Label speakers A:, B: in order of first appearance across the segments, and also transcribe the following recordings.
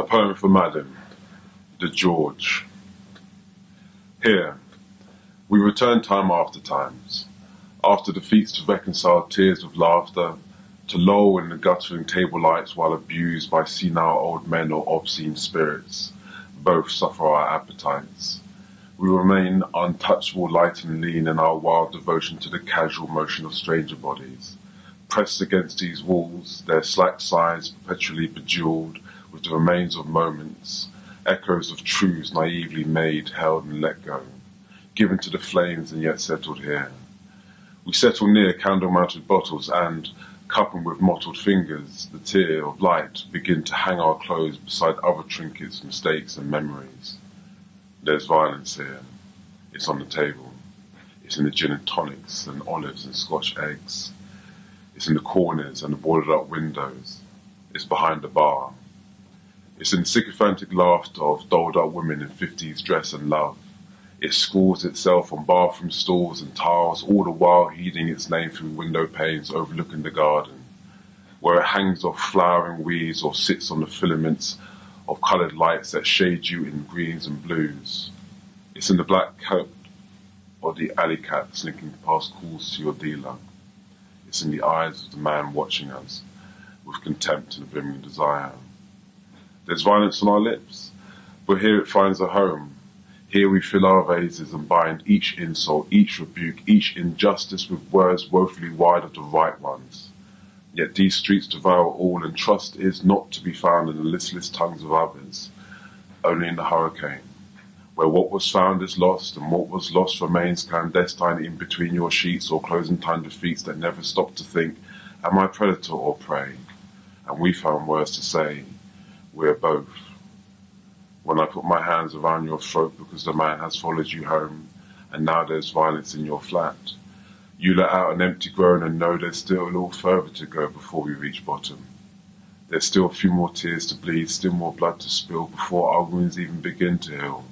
A: A poem for Madam, De George. Here, we return time after times, after defeats to reconcile tears with laughter, to loll in the guttering table lights while abused by senile old men or obscene spirits. Both suffer our appetites. We remain untouchable, light and lean in our wild devotion to the casual motion of stranger bodies. Pressed against these walls, their slack sides perpetually bejeweled with the remains of moments, echoes of truths naively made, held and let go, given to the flames and yet settled here. We settle near candle-mounted bottles and, cupping with mottled fingers, the tear of light, begin to hang our clothes beside other trinkets, mistakes and memories. There's violence here. It's on the table. It's in the gin and tonics and olives and Scotch eggs. It's in the corners and the boarded up windows. It's behind the bar. It's in the sycophantic laughter of dolled up women in 50s dress and love. It scrawls itself on bathroom stalls and tiles, all the while heeding its name through window panes overlooking the garden, where it hangs off flowering weeds or sits on the filaments of coloured lights that shade you in greens and blues. It's in the black coat of the alley cat slinking past calls to your dealer. It's in the eyes of the man watching us, with contempt and a brimming desire. There's violence on our lips, but here it finds a home. Here we fill our vases and bind each insult, each rebuke, each injustice with words woefully wide of the right ones. Yet these streets devour all, and trust is not to be found in the listless tongues of others, only in the hurricane, where what was found is lost, and what was lost remains clandestine in between your sheets or closing time defeats that never stop to think, am I predator or prey? And we found words to say, we're both. When I put my hands around your throat because the man has followed you home, and now there's violence in your flat, you let out an empty groan and know there's still a little further to go before we reach bottom. There's still a few more tears to bleed, still more blood to spill before our wounds even begin to heal.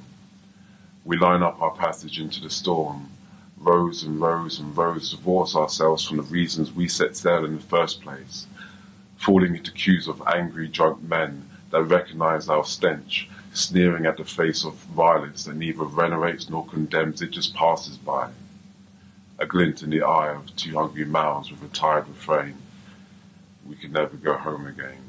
A: We line up our passage into the storm, rows and rows and rows divorce ourselves from the reasons we set sail in the first place, falling into queues of angry, drunk men that recognize our stench, sneering at the face of violence that neither venerates nor condemns, it just passes by. A glint in the eye of two hungry mouths with a tired refrain. We can never go home again.